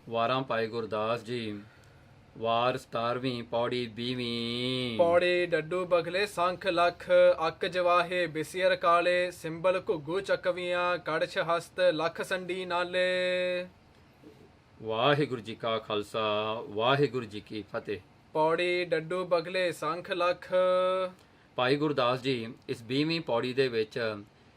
ਵਾਰਾਂ ਭਾਈ ਗੁਰਦਾਸ ਜੀ। ਵਾਰ 17ਵੀਂ ਪੌੜੀ 20ਵੀਂ। ਪੌੜੀ ਡੱਡੂ ਬਗਲੇ ਸੰਖ ਲੱਖ ਅੱਕ ਜਵਾਹੇ ਬਿਸਿਅਰ ਕਾਲੇ ਸਿੰਬਲ ਘੁੱਗੂ ਚੱਕਵੀਆਂ ਕੜਛ ਹਸਤ ਲੱਖ ਸੰਡੀ ਨਾਲੇ। ਵਾਹਿਗੁਰੂ ਜੀ ਕਾ ਖਾਲਸਾ ਵਾਹਿਗੁਰੂ ਜੀ ਕੀ ਫਤਿਹ। ਪੌੜੀ ਡੱਡੂ ਬਗਲੇ ਸੰਖ ਲੱਖ। ਭਾਈ ਗੁਰਦਾਸ ਜੀ, ਇਸ 20ਵੀਂ ਪੌੜੀ ਦੇ ਵਿੱਚ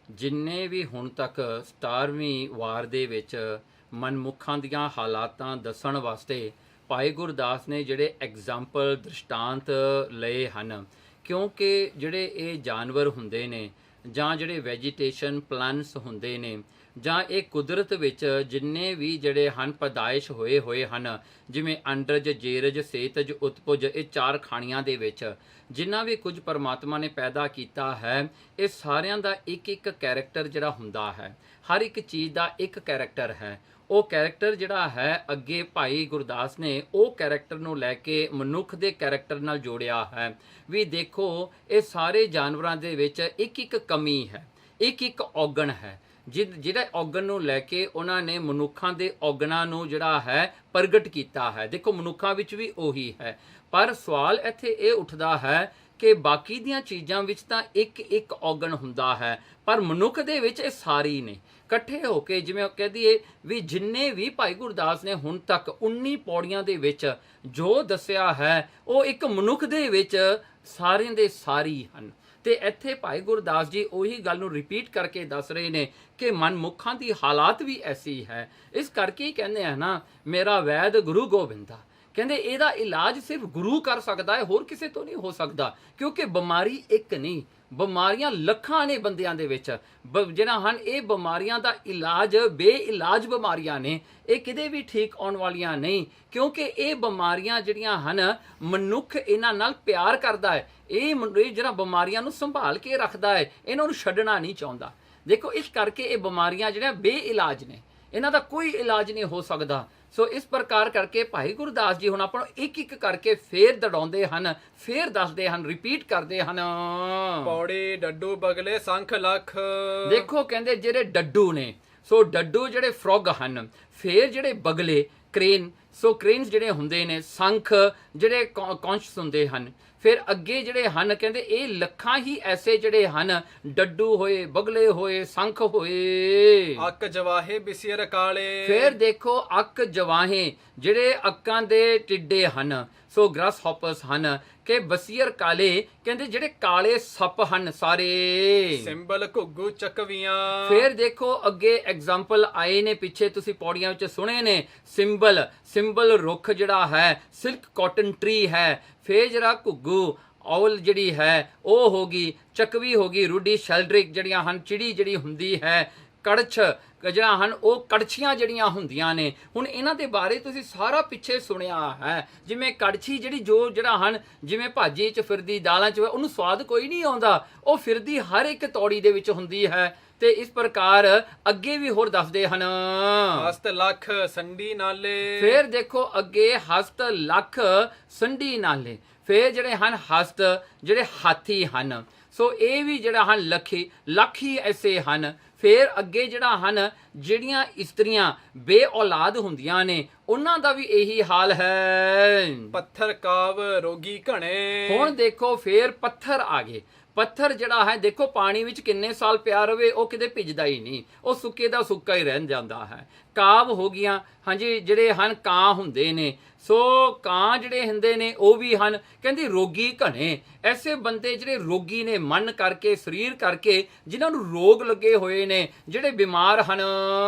ਜਿੰਨੇ ਵੀ ਹੁਣ ਤੱਕ 17ਵੀਂ ਵਾਰ ਦੇ ਵਿੱਚ ਮਨਮੁਖਾਂ ਦੀਆਂ ਹਾਲਾਤਾਂ ਦੱਸਣ ਵਾਸਤੇ ਭਾਈ ਗੁਰਦਾਸ ਨੇ ਜਿਹੜੇ ਐਗਜ਼ਾਮਪਲ ਦ੍ਰਿਸ਼ਟਾਂਤ ਲਏ ਹਨ, ਕਿਉਂਕਿ ਜਿਹੜੇ ਇਹ ਜਾਨਵਰ ਹੁੰਦੇ ਨੇ ਜਾਂ ਜਿਹੜੇ ਵੈਜੀਟੇਸ਼ਨ ਪਲਾਂਟਸ ਹੁੰਦੇ ਨੇ ਜਾਂ ਇਹ ਕੁਦਰਤ ਵਿੱਚ ਜਿੰਨੇ ਵੀ ਜਿਹੜੇ ਹਨ ਪੈਦਾਇਸ਼ ਹੋਏ ਹਨ, ਜਿਵੇਂ ਅੰਡਰਜ, ਜੇਰਜ, ਸੇਤਜ, ਉਤਪੁਜ, ਇਹ 4 ਖਾਣੀਆਂ ਦੇ ਵਿੱਚ ਜਿੰਨਾ ਵੀ ਕੁਝ ਪਰਮਾਤਮਾ ਨੇ ਪੈਦਾ ਕੀਤਾ ਹੈ, ਇਹ ਸਾਰਿਆਂ ਦਾ ਇੱਕ ਇੱਕ ਕੈਰੈਕਟਰ ਜਿਹੜਾ ਹੁੰਦਾ ਹੈ। ਹਰ ਇੱਕ ਚੀਜ਼ ਦਾ ਇੱਕ ਕੈਰੈਕਟਰ ਹੈ। ਉਹ ਕੈਰੈਕਟਰ ਜਿਹੜਾ ਹੈ ਅੱਗੇ ਭਾਈ ਗੁਰਦਾਸ ਨੇ ਉਹ ਕੈਰੈਕਟਰ ਨੂੰ ਲੈ ਕੇ ਮਨੁੱਖ ਦੇ ਕੈਰੈਕਟਰ ਨਾਲ ਜੋੜਿਆ ਹੈ। ਵੀ ਦੇਖੋ, ਇਹ ਸਾਰੇ ਜਾਨਵਰਾਂ ਦੇ ਵਿੱਚ ਇੱਕ ਇੱਕ ਕਮੀ ਹੈ, ਇੱਕ ਇੱਕ ਔਗਣ ਹੈ, ਜਿਹੜਾ ਔਗਣ ਨੂੰ ਲੈ ਕੇ ਉਹਨਾਂ ਨੇ ਮਨੁੱਖਾਂ ਦੇ ਔਗਣਾਂ ਨੂੰ ਜਿਹੜਾ ਹੈ ਪ੍ਰਗਟ ਕੀਤਾ ਹੈ। ਦੇਖੋ, ਮਨੁੱਖਾਂ ਵਿੱਚ ਵੀ ਉਹੀ ਹੈ, ਪਰ ਸਵਾਲ ਇੱਥੇ ਇਹ ਉੱਠਦਾ ਹੈ ਕਿ ਬਾਕੀ ਦੀਆਂ ਚੀਜ਼ਾਂ ਵਿੱਚ ਤਾਂ ਇੱਕ ਇੱਕ ਔਗਣ ਹੁੰਦਾ ਹੈ, ਪਰ ਮਨੁੱਖ ਦੇ ਵਿੱਚ ਇਹ ਸਾਰੀ ਨੇ ਇਕੱਠੇ ਹੋ ਕੇ। ਜਿਵੇਂ ਕਹਿ ਦਈਏ ਵੀ ਜਿੰਨੇ ਵੀ ਭਾਈ ਗੁਰਦਾਸ ਨੇ ਹੁਣ ਤੱਕ 19 ਪੌੜੀਆਂ ਦੇ ਵਿੱਚ ਜੋ ਦੱਸਿਆ ਹੈ, ਉਹ ਇੱਕ ਮਨੁੱਖ ਦੇ ਵਿੱਚ ਸਾਰਿਆਂ ਦੇ ਸਾਰੀ ਹਨ। ਤੇ ਇੱਥੇ ਭਾਈ ਗੁਰਦਾਸ ਜੀ ਉਹੀ ਗੱਲ ਨੂੰ ਰਿਪੀਟ ਕਰਕੇ ਦੱਸ ਰਹੇ ਨੇ ਕਿ ਮਨਮੁਖਾਂ ਦੀ ਹਾਲਾਤ ਵੀ ਐਸੀ ਹੈ। ਇਸ ਕਰਕੇ ਹੀ ਕਹਿੰਦੇ ਆ ਨਾ, ਮੇਰਾ ਵੈਦ ਗੁਰੂ ਗੋਬਿੰਦਾ। ਕਹਿੰਦੇ ਇਹਦਾ ਇਲਾਜ ਸਿਰਫ ਗੁਰੂ ਕਰ ਸਕਦਾ ਹੈ, ਹੋਰ ਕਿਸੇ ਤੋਂ ਨਹੀਂ ਹੋ ਸਕਦਾ, ਕਿਉਂਕਿ ਬਿਮਾਰੀ ਇੱਕ ਨਹੀਂ, ਬਿਮਾਰੀਆਂ ਲੱਖਾਂ ਨੇ ਬੰਦਿਆਂ ਦੇ ਵਿੱਚ ਜਿਹੜਾ ਹਨ। ਇਹ ਬਿਮਾਰੀਆਂ ਦਾ ਇਲਾਜ ਬੇਇਲਾਜ ਬਿਮਾਰੀਆਂ ਨੇ, ਇਹ ਕਿਤੇ ਵੀ ਠੀਕ ਆਉਣ ਵਾਲੀਆਂ ਨਹੀਂ, ਕਿਉਂਕਿ ਇਹ ਬਿਮਾਰੀਆਂ ਜਿਹੜੀਆਂ ਹਨ ਮਨੁੱਖ ਇਹਨਾਂ ਨਾਲ ਪਿਆਰ ਕਰਦਾ ਹੈ। ਇਹ ਜਿਹੜਾ ਬਿਮਾਰੀਆਂ ਨੂੰ ਸੰਭਾਲ ਕੇ ਰੱਖਦਾ ਹੈ, ਇਹਨਾਂ ਨੂੰ ਛੱਡਣਾ ਨਹੀਂ ਚਾਹੁੰਦਾ। ਦੇਖੋ, ਇਸ ਕਰਕੇ ਇਹ ਬਿਮਾਰੀਆਂ ਜਿਹੜੀਆਂ ਬੇਇਲਾਜ ਨੇ, ਇਹਨਾਂ ਦਾ ਕੋਈ ਇਲਾਜ ਨਹੀਂ ਹੋ ਸਕਦਾ। ਸੋ ਇਸ ਪ੍ਰਕਾਰ ਕਰਕੇ ਭਾਈ ਗੁਰਦਾਸ ਜੀ ਹੁਣ ਆਪਾਂ ਨੂੰ ਇੱਕ ਇੱਕ ਕਰਕੇ ਫੇਰ ਦੜਾਉਂਦੇ ਹਨ, ਫੇਰ ਦੱਸਦੇ ਹਨ, ਰਿਪੀਟ ਕਰਦੇ ਹਨ। ਪੌੜੀ ਡੱਡੂ ਬਗਲੇ ਸੰਖ ਲੱਖ। ਦੇਖੋ, ਕਹਿੰਦੇ ਜਿਹੜੇ ਡੱਡੂ ਨੇ, ਸੋ ਡੱਡੂ ਜਿਹੜੇ ਫਰੋਗ ਹਨ, ਫੇਰ ਜਿਹੜੇ ਬਗਲੇ ਕ੍ਰੇਨ, ਸੋ ਕ੍ਰੇਨਸ ਜਿਹੜੇ ਹੁੰਦੇ ਨੇ, ਸੰਖ ਜਿਹੜੇ ਕੌਂਸ਼ ਹੁੰਦੇ ਹਨ, ਫਿਰ ਅੱਗੇ ਜਿਹੜੇ ਹਨ ਕਹਿੰਦੇ ਇਹ ਲੱਖਾਂ ਹੀ ਐਸੇ ਜਿਹੜੇ ਹਨ, ਡੱਡੂ ਹੋਏ, ਬਗਲੇ ਹੋਏ, ਸੰਖ ਹੋਏ। ਅੱਕ ਜਵਾਹੇ ਬਿਸਿਅਰ ਕਾਲੇ। ਫਿਰ ਦੇਖੋ, ਅੱਕ ਜਵਾਹੇ ਜਿਹੜੇ ਅੱਕਾਂ ਦੇ ਟਿੱਡੇ ਹਨ, ਸੋ ਗ੍ਰਾਸ ਹੌਪਰਸ ਹਨ, ਕਿ ਬਸੀਅਰ ਕਾਲੇ ਕਹਿੰਦੇ ਜਿਹੜੇ ਕਾਲੇ ਸੱਪ ਹਨ ਸਾਰੇ। ਸਿੰਬਲ ਘੁੱਗੂ ਚੱਕਵੀਆਂ। ਫਿਰ ਦੇਖੋ ਅੱਗੇ ਐਗਜ਼ਾਮਪਲ ਆਏ ਨੇ, ਪਿੱਛੇ ਤੁਸੀਂ ਪੌੜੀਆਂ ਵਿੱਚ ਸੁਣੇ ਨੇ। ਸਿੰਬਲ ਰੁੱਖ ਜਿਹੜਾ ਹੈ, ਸਿਲਕ ਕਾਟਨ ਟਰੀ ਹੈ। ਫਿਰ ਜਿਹੜਾ ਘੁੱਗੂ ਔਲ ਜਿਹੜੀ ਹੈ ਉਹ ਹੋ ਗਈ, ਚੱਕਵੀ ਹੋ ਗਈ, ਰੂਡੀ ਸ਼ੈਲਡਰਿਕ ਜਿਹੜੀਆਂ ਹਨ, ਚਿੜੀ ਜਿਹੜੀ ਹੁੰਦੀ ਹੈ, ਕੜਛ ਜਿਹੜਾ ਹਨ ਉਹ ਕੜਛੀਆਂ ਜਿਹੜੀਆਂ ਹੁੰਦੀਆਂ ਨੇ। ਹੁਣ ਇਹਨਾਂ ਦੇ ਬਾਰੇ ਤੁਸੀਂ ਸਾਰਾ ਪਿੱਛੇ ਸੁਣਿਆ ਹੈ। ਜਿਵੇਂ ਕੜਛੀ ਜਿਹੜਾ ਹਨ, ਜਿਵੇਂ ਭਾਜੀ 'ਚ ਫਿਰਦੀ, ਦਾਲਾਂ 'ਚ, ਉਹਨੂੰ ਸਵਾਦ ਕੋਈ ਨਹੀਂ ਆਉਂਦਾ, ਉਹ ਫਿਰਦੀ ਹਰ ਇੱਕ ਤੌੜੀ ਦੇ ਵਿੱਚ ਹੁੰਦੀ ਹੈ। ਤੇ ਇਸ ਪ੍ਰਕਾਰ ਅੱਗੇ ਵੀ ਹੋਰ ਦੱਸਦੇ ਹਨ। ਹਸਤ ਲੱਖ ਸੰਡੀ ਨਾਲੇ। ਫਿਰ ਦੇਖੋ ਅੱਗੇ ਹਸਤ ਲੱਖ ਸੰਡੀ ਨਾਲੇ। ਫਿਰ ਜਿਹੜੇ ਹਨ ਹਸਤ ਜਿਹੜੇ ਹਾਥੀ ਹਨ, ਸੋ ਇਹ ਵੀ ਜਿਹੜਾ ਹਨ ਲੱਖ ਹੀ ਐਸੇ ਹਨ। ਫਿਰ ਅੱਗੇ ਜਿਹੜਾ ਹਨ ਜਿਹੜੀਆਂ ਇਸਤਰੀਆਂ ਬੇ ਔਲਾਦ ਹੁੰਦੀਆਂ ਨੇ, ਉਹਨਾਂ ਦਾ ਵੀ ਇਹੀ ਹਾਲ ਹੈ। ਪੱਥਰ ਕਾਵ ਰੋਗੀ ਘਣੇ। ਹੁਣ ਦੇਖੋ ਫਿਰ ਪੱਥਰ ਆ ਗਏ। ਪੱਥਰ ਜਿਹੜਾ ਹੈ, ਦੇਖੋ ਪਾਣੀ ਵਿੱਚ ਕਿੰਨੇ ਸਾਲ ਪਿਆ ਰਵੇ ਉਹ ਕਿਤੇ ਭਿੱਜਦਾ ਹੀ ਨਹੀਂ, ਉਹ ਸੁੱਕੇ ਦਾ ਸੁੱਕਾ ਹੀ ਰਹਿ ਜਾਂਦਾ ਹੈ। ਕਾਵ ਹੋ ਗਈਆਂ, ਹਾਂਜੀ, ਜਿਹੜੇ ਹਨ ਕਾਂ ਹੁੰਦੇ ਨੇ, ਸੋ ਕਾਂ ਜਿਹੜੇ ਹੁੰਦੇ ਨੇ ਉਹ ਵੀ ਹਨ। ਕਹਿੰਦੀ ਰੋਗੀ ਘਣੇ, ਐਸੇ ਬੰਦੇ ਜਿਹੜੇ ਰੋਗੀ ਨੇ, ਮਨ ਕਰਕੇ, ਸਰੀਰ ਕਰਕੇ, ਜਿਨ੍ਹਾਂ ਨੂੰ ਰੋਗ ਲੱਗੇ ਹੋਏ ਨੇ, ਜਿਹੜੇ ਬਿਮਾਰ ਹਨ।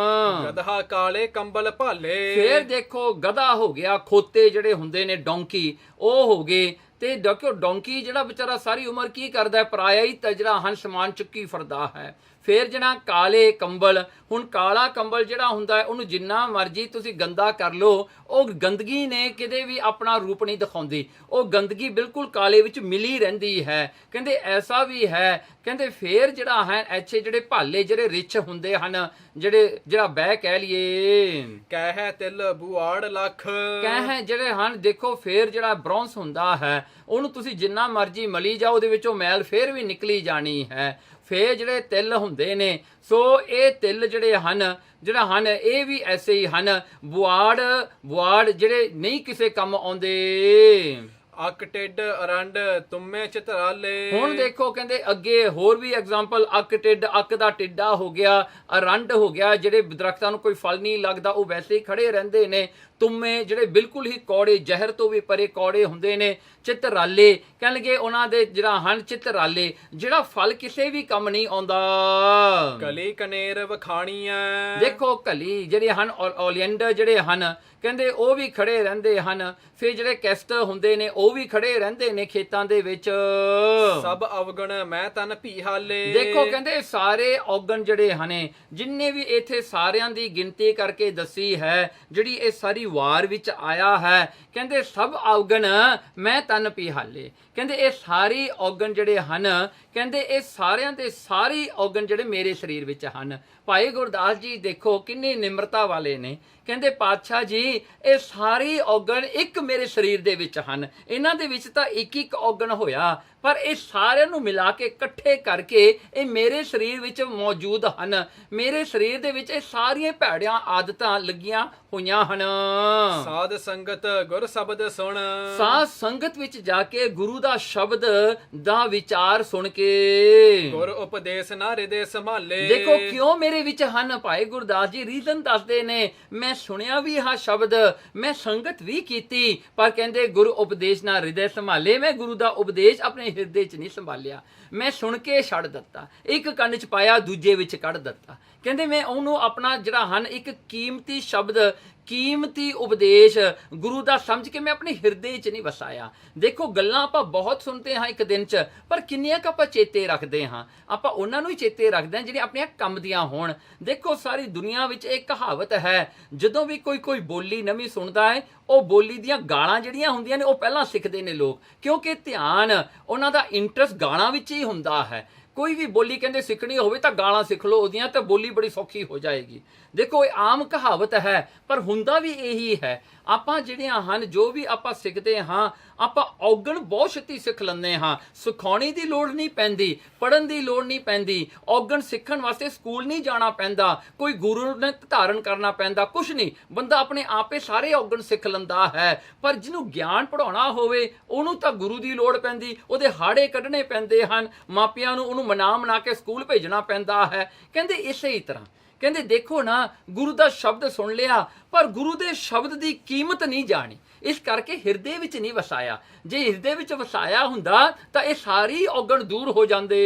ਗਧਾ ਕਾਲੇ ਕੰਬਲ ਭਾਲੇ। ਫਿਰ ਦੇਖੋ ਗਧਾ ਹੋ ਗਿਆ, ਖੋਤੇ ਜਿਹੜੇ ਹੁੰਦੇ ਨੇ, ਡੋਂਕੀ ਉਹ ਹੋ ਗਏ। ਤੇ ਦੇਖੋ ਡੋਂਕੀ ਜਿਹੜਾ ਵਿਚਾਰਾ ਸਾਰੀ ਉਮਰ ਕੀ ਕਰਦਾ, ਪਰਾਇਆ ਹੀ ਤਜਰਾ ਹਨ, ਸਮਾਨ ਚੁੱਕੀ ਫਿਰਦਾ ਹੈ। ਫਿਰ ਜਿਹੜਾ ਕਾਲੇ ਕੰਬਲ, ਹੁਣ ਕਾਲਾ ਕੰਬਲ ਜਿਹੜਾ ਹੁੰਦਾ ਹੈ, ਉਹਨੂੰ ਜਿੰਨਾ ਮਰਜ਼ੀ ਤੁਸੀਂ ਗੰਦਾ ਕਰ ਲਓ, ਉਹ ਗੰਦਗੀ ਨੇ ਕਿਤੇ ਵੀ ਆਪਣਾ ਰੂਪ ਨਹੀਂ ਦਿਖਾਉਂਦੀ, ਉਹ ਗੰਦਗੀ ਬਿਲਕੁਲ ਕਾਲੇ ਵਿੱਚ ਮਿਲੀ ਰਹਿੰਦੀ ਹੈ। ਕਹਿੰਦੇ ਐਸਾ ਵੀ ਹੈ। ਕਹਿੰਦੇ ਫਿਰ ਜਿਹੜਾ ਹੈ ਐਸੇ ਜਿਹੜੇ ਭਾਲੇ ਜਿਹੜੇ ਰਿਚ ਹੁੰਦੇ ਹਨ, ਜਿਹੜਾ ਬਹਿ ਕਹਿ ਲਈਏ, ਕਹਿ ਤਿਲ ਬੁਆੜ ਲੱਖ। ਕਹਿ ਜਿਹੜੇ ਹਨ, ਦੇਖੋ ਫਿਰ ਜਿਹੜਾ ਬ੍ਰੌਂਸ ਹੁੰਦਾ ਹੈ, ਉਹਨੂੰ ਤੁਸੀਂ ਜਿੰਨਾ ਮਰਜ਼ੀ ਮਲੀ ਜਾਓ, ਉਹਦੇ ਵਿੱਚੋਂ ਮੈਲ ਫਿਰ ਵੀ ਨਿਕਲੀ ਜਾਣੀ ਹੈ। ਫੇਰ ਜਿਹੜੇ ਤਿਲ ਹੁੰਦੇ ਨੇ, ਸੋ ਇਹ ਤਿਲ ਜਿਹੜੇ ਹਨ ਇਹ ਵੀ ਐਸੇ ਹੀ ਹਨ, ਬੁਆੜ ਜਿਹੜੇ ਨਹੀਂ ਕਿਸੇ ਕੰਮ ਆਉਂਦੇ। ਅੱਕ ਟਿੱਡ ਅਰੰਡ ਤੁਮੇ ਚਿਤਰਾਲੇ। ਹੁਣ ਦੇਖੋ ਕਹਿੰਦੇ ਅੱਗੇ ਹੋਰ ਵੀ ਐਗਜ਼ਾਮਪਲ, ਅੱਕ ਟਿੱਡ, ਅੱਕ ਦਾ ਟਿੱਡਾ ਹੋ ਗਿਆ, ਅਰੰਡ ਹੋ ਗਿਆ, ਜਿਹੜੇ ਦਰਖਤਾਂ ਨੂੰ ਕੋਈ ਫਲ ਨਹੀਂ ਲੱਗਦਾ ਉਹ ਵੈਸੇ ਹੀ ਖੜੇ ਰਹਿੰਦੇ ਨੇ। ਤੁਮੇ ਜਿਹੜੇ ਬਿਲਕੁਲ ਹੀ ਕੌੜੇ, ਜ਼ਹਿਰ ਤੋਂ ਵੀ ਪਰੇ ਕੌੜੇ ਹੁੰਦੇ ਨੇ। ਚਿਤਰਾਲੇ ਕਹਿਣਗੇ ਉਹਨਾਂ ਦੇ ਜਿਹੜਾ ਹਨ ਚਿਤਰਾਲੇ, ਜਿਹੜਾ ਫਲ ਕਿਸੇ ਵੀ ਕੰਮ ਨਹੀਂ ਆਉਂਦਾ। ਕਲੀ ਕਨੇਰ ਵਖਾਣੀਆਂ। ਦੇਖੋ ਕਲੀ ਜਿਹੜੇ ਹਨ, ਓਲੀਐਂਡਰ ਜਿਹੜੇ ਹਨ ਕਹਿੰਦੇ ਉਹ ਵੀ ਖੜੇ ਰਹਿੰਦੇ ਹਨ। ਫਿਰ ਜਿਹੜੇ ਕੈਸਟਰ ਹੁੰਦੇ ਨੇ ਉਹ ਵੀ ਖੜੇ ਰਹਿੰਦੇ ਨੇ ਖੇਤਾਂ ਦੇ ਵਿੱਚ। ਸਭ ਅਵਗਣ ਮੈਂ ਤਨ ਭੀਹਾਲੇ। ਦੇਖੋ ਕਹਿੰਦੇ ਸਾਰੇ ਔਗਣ ਜਿਹੜੇ ਹਨ, ਜਿੰਨੇ ਵੀ ਇੱਥੇ ਸਾਰਿਆਂ ਦੀ ਗਿਣਤੀ ਕਰਕੇ ਦੱਸੀ ਹੈ, ਜਿਹੜੀ ਇਹ ਸਾਰੀ ਵਾਰ ਵਿੱਚ ਆਇਆ ਹੈ, ਕਹਿੰਦੇ ਸਭ ਔਗਣ ਮੈਂ ਤਨ ਭੀਹਾਲੇ। ਕਹਿੰਦੇ ਇਹ ਸਾਰੀ ਔਗਣ ਜਿਹੜੇ ਹਨ, ਕਹਿੰਦੇ ਇਹ ਸਾਰਿਆਂ ਦੇ ਸਾਰੇ ਔਗਣ ਜਿਹੜੇ ਮੇਰੇ ਸਰੀਰ ਵਿੱਚ ਹਨ। ਭਾਈ ਗੁਰਦਾਸ ਜੀ ਦੇਖੋ ਕਿੰਨੀ ਨਿਮਰਤਾ ਵਾਲੇ ਨੇ, ਕਹਿੰਦੇ ਪਾਤਸ਼ਾਹ ਜੀ ਇਹ ਸਾਰੇ ਔਗਣ ਇੱਕ ਮੇਰੇ ਸਰੀਰ ਦੇ ਵਿੱਚ ਹਨ। ਇਹਨਾਂ ਦੇ ਵਿੱਚ ਤਾਂ ਇੱਕ ਇੱਕ ਔਗਣ ਹੋਇਆ, ਪਰ ਇਹ ਸਾਰਿਆਂ ਨੂੰ ਮਿਲਾ ਕੇ ਇਕੱਠੇ ਕਰਕੇ ਇਹ ਮੇਰੇ ਸਰੀਰ ਵਿੱਚ ਮੌਜੂਦ ਹਨ। ਮੇਰੇ ਸਰੀਰ ਦੇ ਵਿੱਚ ਇਹ ਸਾਰੀਆਂ ਭੈੜੀਆਂ ਆਦਤਾਂ ਲੱਗੀਆਂ ਹੋਈਆਂ ਹਨ। ਸਾਧ ਸੰਗਤ ਗੁਰ ਸ਼ਬਦ ਸੁਣ। ਸਾਧ ਸੰਗਤ ਵਿੱਚ ਜਾ ਕੇ ਗੁਰੂ ਦਾ ਸ਼ਬਦ ਦਾ ਵਿਚਾਰ ਸੁਣ ਕੇ ਗੁਰ ਉਪਦੇਸ਼ ਨਾ ਹਿਰਦੇ ਸੰਭਾਲੇ। ਦੇਖੋ ਕਿਉਂ ਮੇਰੇ ਵਿੱਚ ਹਨ, ਭਾਈ ਗੁਰਦਾਸ ਜੀ ਰੀਜ਼ਨ ਦੱਸਦੇ ਨੇ। ਮੈਂ ਸੁਣਿਆ ਵੀ ਹਾਂ ਸ਼ਬਦ, ਮੈਂ ਸੰਗਤ ਵੀ ਕੀਤੀ, ਪਰ ਕਹਿੰਦੇ ਗੁਰੂ ਉਪਦੇਸ਼ ਨਾ ਹਿਰਦੇ ਸੰਭਾਲੇ। ਮੈਂ ਗੁਰੂ ਦਾ ਉਪਦੇਸ਼ ਆਪਣੇ ਹਿਰਦੇ 'ਚ ਨਹੀਂ ਸੰਭਾਲਿਆ, ਮੈਂ ਸੁਣ ਕੇ ਛੱਡ ਦਿੱਤਾ, ਇੱਕ ਕੰਨ 'ਚ ਪਾਇਆ ਦੂਜੇ ਵਿੱਚ ਕੱਢ ਦਿੱਤਾ। ਕਹਿੰਦੇ ਮੈਂ ਉਹਨੂੰ ਆਪਣਾ ਜਿਹੜਾ ਹਨ ਇੱਕ ਕੀਮਤੀ ਸ਼ਬਦ, ਕੀਮਤੀ ਉਪਦੇਸ਼ ਗੁਰੂ ਦਾ ਸਮਝ ਕੇ ਮੈਂ ਆਪਣੇ ਹਿਰਦੇ 'ਚ ਨਹੀਂ ਵਸਾਇਆ। ਦੇਖੋ ਗੱਲਾਂ ਆਪਾਂ ਬਹੁਤ ਸੁਣਦੇ ਹਾਂ ਇੱਕ ਦਿਨ 'ਚ, ਪਰ ਕਿੰਨੀਆਂ ਕੁ ਆਪਾਂ ਚੇਤੇ ਰੱਖਦੇ ਹਾਂ? ਆਪਾਂ ਉਹਨਾਂ ਨੂੰ ਹੀ ਚੇਤੇ ਰੱਖਦੇ ਹਾਂ ਜਿਹੜੀਆਂ ਆਪਣੀਆਂ ਕੰਮ ਦੀਆਂ ਹੋਣ। ਦੇਖੋ ਸਾਰੀ ਦੁਨੀਆ ਵਿੱਚ ਇਹ ਕਹਾਵਤ ਹੈ, ਜਦੋਂ ਵੀ ਕੋਈ ਬੋਲੀ ਨਵੀਂ ਸੁਣਦਾ ਹੈ, ਉਹ ਬੋਲੀ ਦੀਆਂ ਗਾਲਾਂ ਜਿਹੜੀਆਂ ਹੁੰਦੀਆਂ ਨੇ ਉਹ ਪਹਿਲਾਂ ਸਿੱਖਦੇ ਨੇ ਲੋਕ, ਕਿਉਂਕਿ ਧਿਆਨ ਉਹਨਾਂ ਦਾ ਇੰਟਰਸਟ ਗਾਲਾਂ ਵਿੱਚ ਹੀ ਹੁੰਦਾ ਹੈ। ਕੋਈ ਵੀ ਬੋਲੀ ਕਹਿੰਦੇ ਸਿੱਖਣੀ ਹੋਵੇ ਤਾਂ ਗਾਲਾਂ ਸਿੱਖ ਲਓ ਉਹਦੀਆਂ, ਤਾਂ ਬੋਲੀ ਬੜੀ ਸੌਖੀ ਹੋ ਜਾਏਗੀ। ਦੇਖੋ ਇਹ ਆਮ ਕਹਾਵਤ ਹੈ, ਪਰ ਹੁੰਦਾ ਵੀ ਇਹੀ ਹੈ। ਆਪਾਂ ਜਿਹੜੀਆਂ ਹਨ ਜੋ ਵੀ ਆਪਾਂ ਸਿੱਖਦੇ ਹਾਂ, ਆਪਾਂ ਔਗਣ ਬਹੁਤ ਛੇਤੀ ਸਿੱਖ ਲੈਂਦੇ ਹਾਂ। ਸਿਖਾਉਣੀ ਦੀ ਲੋੜ ਨਹੀਂ ਪੈਂਦੀ, ਪੜ੍ਹਨ ਦੀ ਲੋੜ ਨਹੀਂ ਪੈਂਦੀ। ਔਗਣ ਸਿੱਖਣ ਵਾਸਤੇ ਸਕੂਲ ਨਹੀਂ ਜਾਣਾ ਪੈਂਦਾ, ਕੋਈ ਗੁਰੂ ਨੇ ਧਾਰਨ ਕਰਨਾ ਪੈਂਦਾ, ਕੁਛ ਨਹੀਂ। ਬੰਦਾ ਆਪਣੇ ਆਪੇ ਸਾਰੇ ਔਗਣ ਸਿੱਖ ਲੈਂਦਾ ਹੈ। ਪਰ ਜਿਹਨੂੰ ਗਿਆਨ ਪੜਾਉਣਾ ਹੋਵੇ ਉਹਨੂੰ ਤਾਂ ਗੁਰੂ ਦੀ ਲੋੜ ਪੈਂਦੀ, ਉਹਦੇ ਹਾੜੇ ਕੱਢਣੇ ਪੈਂਦੇ ਹਨ, ਮਾਪਿਆਂ ਨੂੰ ਉਹਨੂੰ ਮਨਾ ਕੇ ਸਕੂਲ ਭੇਜਣਾ ਪੈਂਦਾ ਹੈ। ਕਹਿੰਦੇ ਇਸੇ ਹੀ ਤਰ੍ਹਾਂ ਕਹਿੰਦੇ ਦੇਖੋ ਨਾ, ਗੁਰੂ ਦਾ ਸ਼ਬਦ ਸੁਣ ਲਿਆ, ਪਰ ਗੁਰੂ ਦੇ ਸ਼ਬਦ ਦੀ ਕੀਮਤ ਨਹੀਂ ਜਾਣੀ, ਇਸ ਕਰਕੇ ਹਿਰਦੇ ਵਿੱਚ ਨਹੀਂ ਵਸਾਇਆ। ਜੇ ਹਿਰਦੇ ਵਿੱਚ ਵਸਾਇਆ ਹੁੰਦਾ ਤਾਂ ਇਹ ਸਾਰੀ ਔਗਣ ਦੂਰ ਹੋ ਜਾਂਦੇ।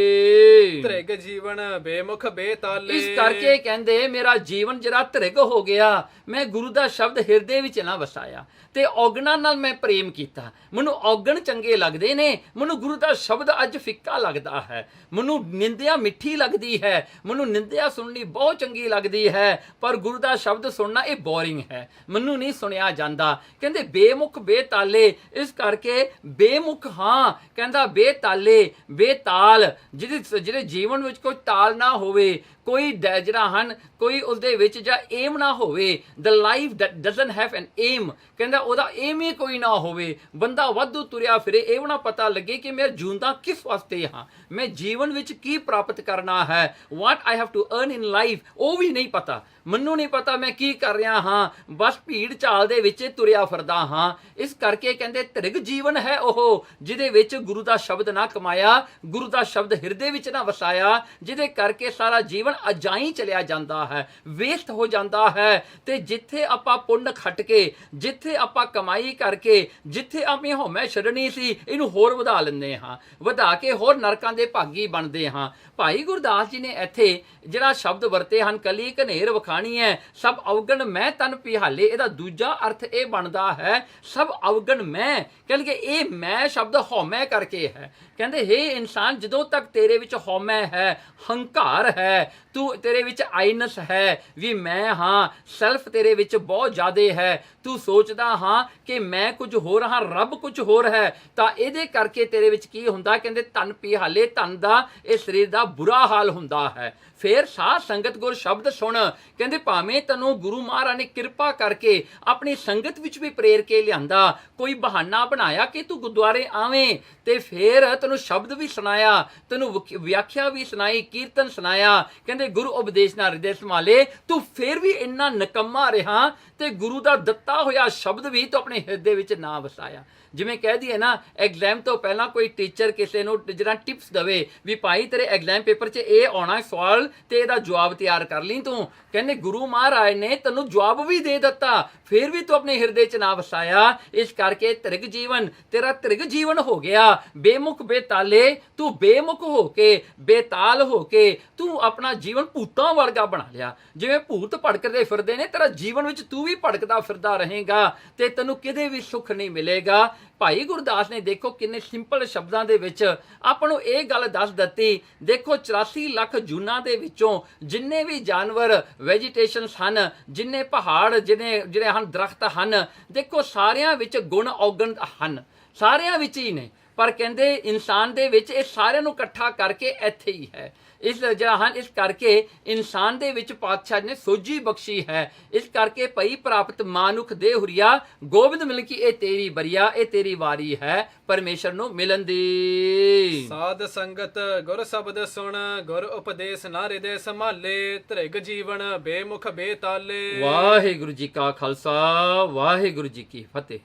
ਧ੍ਰਿਗ ਜੀਵਨ ਬੇਮੁਖ ਬੇਤਾਲੇ। ਇਸ ਕਰਕੇ ਕਹਿੰਦੇ ਮੇਰਾ ਜੀਵਨ ਜਿਹੜਾ ਧ੍ਰਿਗ ਹੋ ਗਿਆ, ਮੈਂ ਗੁਰੂ ਦਾ ਸ਼ਬਦ ਹਿਰਦੇ ਵਿੱਚ ਨਾ ਵਸਾਇਆ ਤੇ ਔਗਣਾਂ ਨਾਲ ਮੈਂ ਪ੍ਰੇਮ ਕੀਤਾ। ਮੈਨੂੰ ਔਗਣ ਚੰਗੇ ਲੱਗਦੇ ਨੇ, ਮੈਨੂੰ ਗੁਰੂ ਦਾ ਸ਼ਬਦ ਅੱਜ ਫਿੱਕਾ ਲੱਗਦਾ ਹੈ। ਮੈਨੂੰ ਨਿੰਦਿਆ ਮਿੱਠੀ ਲੱਗਦੀ ਹੈ, ਮੈਨੂੰ ਨਿੰਦਿਆ ਸੁਣਨੀ ਬਹੁਤ ਚੰਗੀ ਲੱਗਦੀ ਹੈ, ਪਰ ਗੁਰੂ ਦਾ ਸ਼ਬਦ ਸੁਣਨਾ ਇਹ ਬੋਰਿੰਗ ਹੈ, ਮੈਨੂੰ ਨਹੀਂ ਸੁਣਿਆ ਜਾਂਦਾ। ਕਹਿੰਦੇ ਬੇਮੁਖ ਬੇਤਾਲੇ, ਇਸ ਕਰਕੇ ਬੇਮੁਖ ਹਾਂ, ਕਹਿੰਦਾ ਬੇਤਾਲੇ, ਬੇਤਾਲ, ਜਿਹੜੇ ਜੀਵਨ ਵਿੱਚ ਕੋਈ ਤਾਲ ਨਾ ਹੋਵੇ, ਕੋਈ ਜਿਹੜਾ ਹਨ ਕੋਈ ਉਸਦੇ ਵਿੱਚ ਜਾਂ ਏਮ ਨਾ ਹੋਵੇ। The life that doesn't have an aim, ਕਹਿੰਦਾ ਉਹਦਾ ਏਮ ਹੀ ਕੋਈ ਨਾ ਹੋਵੇ। ਬੰਦਾ ਵਾਧੂ ਤੁਰਿਆ ਫਿਰੇ, ਇਹ ਨਾ ਪਤਾ ਲੱਗੇ ਕਿ ਮੈਂ ਜਿਉਂਦਾ ਕਿਸ ਵਾਸਤੇ ਹਾਂ, ਮੈਂ ਜੀਵਨ ਵਿੱਚ ਕੀ ਪ੍ਰਾਪਤ ਕਰਨਾ ਹੈ, what I have to earn in life, ਉਹ ਵੀ ਨਹੀਂ ਪਤਾ। ਮੈਨੂੰ ਨਹੀਂ ਪਤਾ ਮੈਂ ਕੀ ਕਰ ਰਿਹਾ ਹਾਂ, ਬਸ ਭੀੜ ਚਾਲ ਦੇ ਵਿੱਚ ਤੁਰਿਆ ਫਿਰਦਾ ਹਾਂ। ਇਸ ਕਰਕੇ ਕਹਿੰਦੇ ਧ੍ਰਿਗ ਜੀਵਨ ਹੈ ਉਹ, ਜਿਹਦੇ ਵਿੱਚ ਗੁਰੂ ਦਾ ਸ਼ਬਦ ਨਾ ਕਮਾਇਆ, ਗੁਰੂ ਦਾ ਸ਼ਬਦ ਹਿਰਦੇ ਵਿੱਚ ਨਾ ਵਸਾਇਆ, ਜਿਹਦੇ ਕਰਕੇ ਸਾਰਾ ਜੀਵਨ ਅਜਾਈ ਚਲਿਆ ਜਾਂਦਾ ਹੈ, ਵੇਸਟ ਹੋ ਜਾਂਦਾ ਹੈ। ਤੇ ਜਿੱਥੇ ਆਪਾਂ ਪੁੰਨ ਖੱਟ ਕੇ, ਜਿੱਥੇ ਆਪਾਂ ਕਮਾਈ ਕਰਕੇ, ਜਿੱਥੇ ਆਪਣੀ ਹਉਮੈ ਛੱਡਣੀ ਸੀ, ਇਹਨੂੰ ਹੋਰ ਵਧਾ ਲੈਂਦੇ ਹਾਂ, ਵਧਾ ਕੇ ਹੋਰ ਨਰਕਾਂ ਦੇ ਭਾਗੀ ਬਣਦੇ ਹਾਂ। ਭਾਈ ਗੁਰਦਾਸ ਜੀ ਨੇ ਇੱਥੇ ਜਿਹੜਾ ਸ਼ਬਦ ਵਰਤੇ ਹਨ, ਕਲੀ ਘਨੇਰ ਵਖਾਣੀ ਹੈ, ਸਭ ਅਵਗਣ ਮੈਂ ਤਨ ਪਿਹਾਲੇ, ਇਹਦਾ ਦੂਜਾ ਅਰਥ ਇਹ ਬਣਦਾ ਹੈ ਸਭ ਅਵਗਣ ਮੈਂ। ਕਹਿੰਦੇ ਇਹ ਮੈਂ ਸ਼ਬਦ ਹਉਮੈ ਕਰਕੇ ਹੈ। ਕਹਿੰਦੇ ਹੇ ਇਨਸਾਨ, ਜਦੋਂ ਤੱਕ ਤੇਰੇ ਵਿੱਚ ਹਉਮੈ ਹੈ, ਹੰਕਾਰ ਹੈ, ਤੂੰ ਤੇਰੇ ਵਿੱਚ ਆਈਨਸ ਹੈ ਵੀ ਮੈਂ ਹਾਂ, ਸੈਲਫ ਤੇਰੇ ਵਿੱਚ ਬਹੁਤ ਜ਼ਿਆਦਾ ਹੈ, ਤੂੰ ਸੋਚਦਾ ਹਾਂ ਕਿ ਮੈਂ ਕੁਝ ਹੋਰ ਹਾਂ, ਰੱਬ ਕੁਝ ਹੋਰ ਹੈ, ਤਾਂ ਇਹਦੇ ਕਰਕੇ ਤੇਰੇ ਵਿੱਚ ਕੀ ਹੁੰਦਾ, ਕਹਿੰਦੇ ਧਨ ਪਿਹਾਲੇ ਧਨ ਦਾ ਇਹ ਸਰੀਰ ਦਾ ਬੁਰਾ ਹਾਲ ਹੁੰਦਾ ਹੈ। ਫਿਰ ਸਾਧ ਸੰਗਤ ਗੁਰ ਸ਼ਬਦ ਸੁਣ, ਕਹਿੰਦੇ ਭਾਵੇਂ ਤੈਨੂੰ ਗੁਰੂ ਮਹਾਰਾਜ ਨੇ ਕਿਰਪਾ ਕਰਕੇ ਆਪਣੀ ਸੰਗਤ ਵਿੱਚ ਵੀ ਪ੍ਰੇਰ ਕੇ ਲਿਆਂਦਾ, ਕੋਈ ਬਹਾਨਾ ਬਣਾਇਆ ਕਿ ਤੂੰ ਗੁਰਦੁਆਰੇ ਆਵੇਂ, ਤੇ ਫਿਰ ਤੈਨੂੰ ਸ਼ਬਦ ਵੀ ਸੁਣਾਇਆ, ਤੈਨੂੰ ਵਿਆਖਿਆ ਵੀ ਸੁਣਾਈ, ਕੀਰਤਨ ਸੁਣਾਇਆ, ਕਹਿੰਦੇ ਗੁਰੂ ਉਪਦੇਸ਼ ਨਾਲ ਹਿਰਦੇ ਸੰਭਾਲੇ, ਤੂੰ ਫਿਰ ਵੀ ਇੰਨਾ ਨਿਕੰਮਾ ਰਿਹਾ ਤੇ ਗੁਰੂ ਦਾ ਦਿੱਤਾ ਹੋਇਆ ਸ਼ਬਦ ਵੀ ਤੂੰ ਆਪਣੇ ਹਿਰਦੇ ਵਿੱਚ ਨਾ ਵਸਾਇਆ। ਜਿਵੇਂ ਕਹਿ ਦਈਏ ਨਾ, ਐਗਜ਼ਾਮ ਤੋਂ ਪਹਿਲਾਂ ਕੋਈ ਟੀਚਰ ਕਿਸੇ ਨੂੰ ਜਿਹੜਾ ਟਿਪਸ ਦੇਵੇ ਵੀ ਭਾਈ ਤੇਰੇ ਐਗਜ਼ਾਮ ਪੇਪਰ 'ਚ ਇਹ ਆਉਣਾ ਸਵਾਲ ਤੇ ਇਹਦਾ ਜਵਾਬ ਤਿਆਰ ਕਰ ਲਈ ਤੂੰ, ਕਹਿੰਦੇ ਗੁਰੂ ਮਹਾਰਾਜ ਨੇ ਤੈਨੂੰ ਜਵਾਬ ਵੀ ਦੇ ਦਿੱਤਾ, ਫਿਰ ਵੀ ਤੂੰ ਆਪਣੇ ਹਿਰਦੇ 'ਚ ਨਾ ਵਸਾਇਆ। ਇਸ ਕਰਕੇ ਤ੍ਰਿਗ ਜੀਵਨ ਤੇਰਾ ਤ੍ਰਿਗ ਜੀਵਨ ਹੋ ਗਿਆ, ਬੇਮੁਖ ਬੇਤਾਲੇ, ਤੂੰ ਬੇਮੁਖ ਹੋ ਕੇ ਬੇਤਾਲ ਹੋ ਕੇ ਤੂੰ ਆਪਣਾ ਜੀਵਨ ਭੂਤਾਂ ਵਰਗਾ ਬਣਾ ਲਿਆ। ਜਿਵੇਂ ਭੂਤ ਭੜਕਦੇ ਫਿਰਦੇ ਨੇ, ਤੇਰਾ ਜੀਵਨ ਵਿੱਚ ਤੂੰ ਵੀ ਭੜਕਦਾ ਫਿਰਦਾ ਰਹੇਗਾ ਤੇ ਤੈਨੂੰ ਕਿਤੇ ਵੀ ਸੁੱਖ ਨਹੀਂ ਮਿਲੇਗਾ। ਭਾਈ ਗੁਰਦਾਸ ਨੇ ਦੇਖੋ ਕਿੰਨੇ ਸਿੰਪਲ ਸ਼ਬਦਾਂ ਦੇ ਵਿੱਚ ਆਪਾਂ ਨੂੰ ਇਹ ਗੱਲ ਦੱਸ ਦਿੱਤੀ। ਦੇਖੋ 84 ਲੱਖ ਜੂਨਾਂ ਦੇ ਵਿੱਚੋਂ ਜਿੰਨੇ ਵੀ ਜਾਨਵਰ ਵੈਜੀਟੇਸ਼ਨਸ ਹਨ, ਜਿੰਨੇ ਪਹਾੜ ਜਿਹੜੇ ਹਨ, ਦਰਖਤ ਹਨ, ਦੇਖੋ ਸਾਰਿਆਂ ਵਿੱਚ ਗੁਣ ਔਗਣ ਹਨ, ਸਾਰਿਆਂ ਵਿੱਚ ਹੀ ਨੇ, ਪਰ ਕਹਿੰਦੇ ਇਨਸਾਨ ਦੇ ਵਿੱਚ ਇਹ ਸਾਰਿਆਂ ਨੂੰ ਇਕੱਠਾ ਕਰਕੇ ਇੱਥੇ ਹੀ ਹੈ। ਇਸ ਜਿਹੜਾ ਹਨ, ਇਸ ਕਰਕੇ ਇਨਸਾਨ ਦੇ ਵਿੱਚ ਪਾਤਸ਼ਾਹ ਨੇ ਸੋਝੀ ਬਖਸ਼ੀ ਹੈ। ਇਸ ਕਰਕੇ ਭਈ ਪ੍ਰਾਪਤ ਮਾਨੁਖ ਦੇ ਹੁਰੀਆ, ਗੋਬਿੰਦ ਮਿਲ ਕੀ ਇਹ ਤੇਰੀ ਬਰੀਆ, ਇਹ ਤੇਰੀ ਵਾਰੀ ਹੈ ਪਰਮੇਸ਼ਰ ਨੂੰ ਮਿਲਣ ਦੀ। ਸਾਧ ਸੰਗਤ ਗੁਰ ਸ਼ਬਦ ਸੁਣ, ਗੁਰ ਉਪਦੇਸ਼ ਨਾ ਹਿਰਦੇ ਸੰਭਾਲੇ, ਤ੍ਰਿਗ ਜੀਵਨ ਬੇਮੁਖ ਬੇਤਾਲੇ। ਵਾਹਿਗੁਰੂ ਜੀ ਕਾ ਖਾਲਸਾ, ਵਾਹਿਗੁਰੂ ਜੀ ਕੀ ਫਤਿਹ।